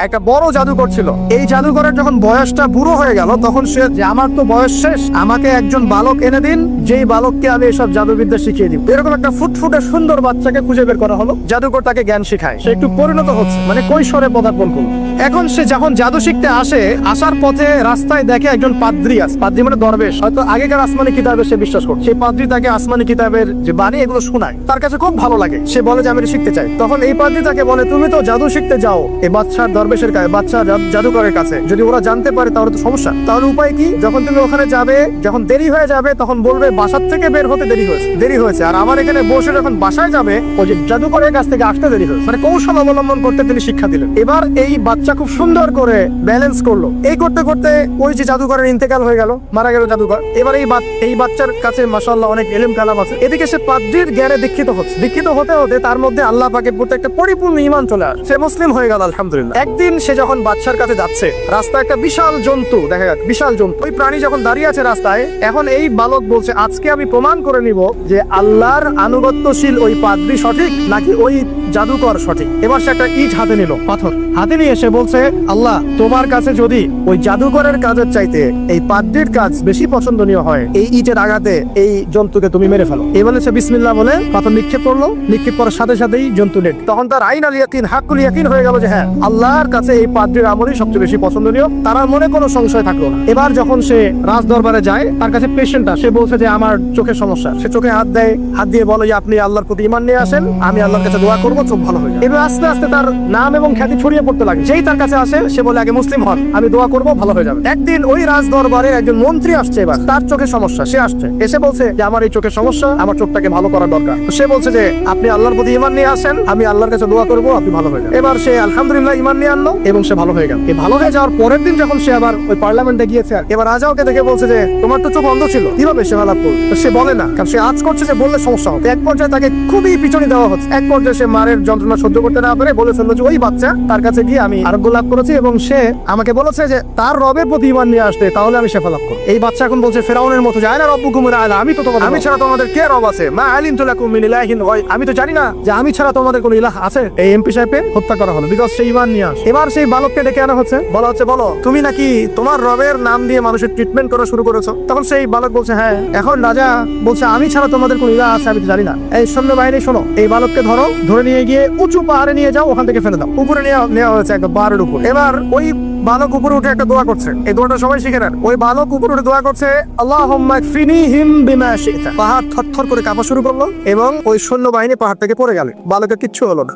একটা বড় জাদুকর ছিল। এই জাদুকরের যখন বয়সটা বুড়ো হয়ে গেল, তখন সে যে আমার তো বয়স শেষ, আমাকে একজন বালক এনে দিন, যেই বালককে আমি এসব জাদুবিদ্যা শিখিয়ে দিব। এরকম একটা ফুটফুটে সুন্দর বাচ্চাকে খুঁজে বের করা হলো। জাদুকর তাকে জ্ঞান শেখায়, সে একটু পরিণত হচ্ছে, মানে কৈশোরে পদার্পণ করলো। এখন সে যখন জাদু শিখতে আসে, আসার পথে রাস্তায় দেখে একজন পাদ্রী আছে। পাদ্রী মানে দরবেশ, হয়তো আগেকার আসমানি কিতাবে সে বিশ্বাস করছে। সেই পাদ্রী তাকে আসমানি কিতাবের যে বাণী এগুলো শোনায়, তার কাছে খুব ভালো লাগে। সে বলে যে আমি এটা শিখতে চাই। তখন এই পাদ্রী তাকে বলে, তুমি তো জাদু শিখতে যাও এই বাচ্চার দরবেশের কাছে, বাচ্চা জাদুকরের কাছে, যদি ওরা জানতে পারে তাহলে তো সমস্যা। তাহলে উপায় কি? যখন তুমি ওখানে যাবে, যখন দেরি হয়ে যাবে, তখন বলবে বাসার থেকে বের হতে দেরি হয়েছে, আর আমার এখানে বসে যখন বাসায় যাবে, ওই যে জাদুকরের কাছ থেকে আসতে দেরি হয়েছে। মানে কৌশল অবলম্বন করতে তিনি শিক্ষা দিলেন। এবার এই বাচ্চা খুব সুন্দর করে ব্যালেন্স করলো। এই করতে করতে ওই যে জাদুকরের ইন্তেকাল হয়ে গেল, মারা গেল জাদুকর। এবার এই বাচ্চার কাছে মাশাআল্লাহ অনেক ইলম কালাম আছে। এদিকে সে পাদ্রীর জ্ঞানে দীক্ষিত হতে হতে তার মধ্যে আল্লাহ পাকের প্রতি একটা পরিপূর্ণ ঈমান চলে আসে। সে মুসলিম হয়ে গেল আলহামদুলিল্লাহ। একদিন সে যখন বাচ্চার কাছে যাচ্ছে, রাস্তায় একটা বিশাল জন্তু দেখা গেল, বিশাল জন্তু। ওই প্রাণী যখন দাঁড়িয়ে আছে রাস্তায়, এখন এই বালক বলছে, আজকে আমি প্রমাণ করে নিব যে আল্লাহর আনুগত্যশীল ওই পাদ্রী সঠিক নাকি ওই জাদুকর সঠিক। এবার সে একটা ইট হাতে নিল, পাথর হাতে নিয়ে এসে বলছে, আল্লাহ তোমার কাছে যদি ওই জাদুকরের কাজের চাইতে এই পাদ্রীর কাজ বেশি পছন্দনীয় হয়, এই ইটের আঘাতে এই জন্তুকে তুমি মেরে ফেলো। এই বলে সে বিসমিল্লাহ বলে পাথর নিক্ষেপ করলো। নিক্ষেপ করার সাথে সাথেই জন্তু নেট। তখন তার আইন আল ইয়াকিন, হাক্কুল ইয়াকিন হয়ে গেল যে হ্যাঁ, আল্লাহর কাছে এই পাদ্রীর আমলই সবচেয়ে বেশি পছন্দনীয়। তার মনে কোনো সংশয় থাকলো না। এবার যখন সে রাজ দরবারে যায়, তার কাছে পেশেন্টটা, সে বলছে যে আমার চোখের সমস্যা। সে চোখে হাত দেয়, হাত দিয়ে বলে যে আপনি আল্লাহর প্রতি ঈমান নিয়ে আসেন, আমি আল্লাহর কাছে দোয়া করবো, চোখ ভালো হয়ে যাবে। এবার আস্তে আস্তে তার নাম এবং খ্যাতি ছড়িয়ে পড়তে লাগে। যেই তার কাছে আসে, সে বলে আগে মুসলিম হন, আমি দোয়া করবো, ভালো হয়ে যাবে। একদিন ওই রাজ দরবারের একজন মন্ত্রী আসছে, এবার তার চোখের সমস্যা। সে আসছে, এসে বলছে যে আমার এই চোখের সমস্যা, আমার চোখটাকে ভালো করার দরকার। সে বলছে যে আপনি আল্লাহর প্রতি ঈমান নিয়ে আসেন, আমি আল্লাহর কাছে দোয়া করবো, আপনি ভালো হয়ে যাবেন। এবার সে আলহামদুলিল্লাহ ঈমান নিয়ে আনলো এবং সে ভালো হয়ে গেল। এই ভালো হয়ে যাওয়ার পরের দিন যখন সে আবার ওই পার্লামেন্টে গিয়েছে, এবার রাজা ওকে দেখে বলছে যে তোমার তো চোখ অন্ধ ছিল, কিভাবে সেবা লাভ করলো? সে বলে না, কারণ সে আজ করছে যে বললে সমস্যা হবে। এক পর্যায়ে তাকে খুবই পিছনে দেওয়া হচ্ছে। এক পর্যায়ে সে মারের যন্ত্রণা সহ্য করতে না পারে বলে ফেললো যে ওই বাচ্চা, তার কাছে গিয়ে আমি আরোগ্য লাভ করেছি এবং সে আমাকে বলেছে যে তার রবের প্রতি ঈমান নিয়ে আসতে, তাহলে আমি শেফা লাভ করব। এই বাচ্চা এখন বলছে ফেরাউনের মতো, যায় না রব্বুকুমুল আ'লা, আমি তো তোমাদের, আমি ছাড়া তোমাদের কে রব আছে? মা আলিমতু লাকুম মিন ইলাহিন গায়র, আমি তো জানি না যে আমি ছাড়া তোমাদের কোনো ইলাহ আছে। এই এমপি সাহেবকে হত্যা করা হলো বিকজ সে ঈমান নিয়ে আসে। এবার সেই বালককে ডেকে আনা হচ্ছে, বলা হচ্ছে বলো তুমি নাকি তোমার রবের নাম দিয়ে মানুষের ট্রিটমেন্ট করা শুরু করেছো? তখন সেই বালক বলছে হ্যাঁ। এখন রাজা বলছে আমি ছাড়া তোমাদের কোনো ইলাহ আছে আমি তো জানি না। এই সৈন্যবাহিনী শোনো, এই বালককে ধরে নিয়ে গিয়ে উঁচু পাহাড়ে নিয়ে যাও, ওখান থেকে ফেলে দাও। উপরে নেওয়া হয়েছে একটা পাহাড়ের উপর। এবার ওই বালক উপরে উঠে একটা দোয়া করছে। এই দোয়াটা সবাই শিখে নেন। ওই বালক উপরে উঠে দোয়া করছে, আল্লাহুম্মা কফিনিহিম বিমা শি'তা। পাহাড় থরথর করে কাঁপা শুরু করলো এবং ওই সৈন্যবাহিনী পাহাড় থেকে পড়ে গেল। বালকের কিচ্ছু হলো না।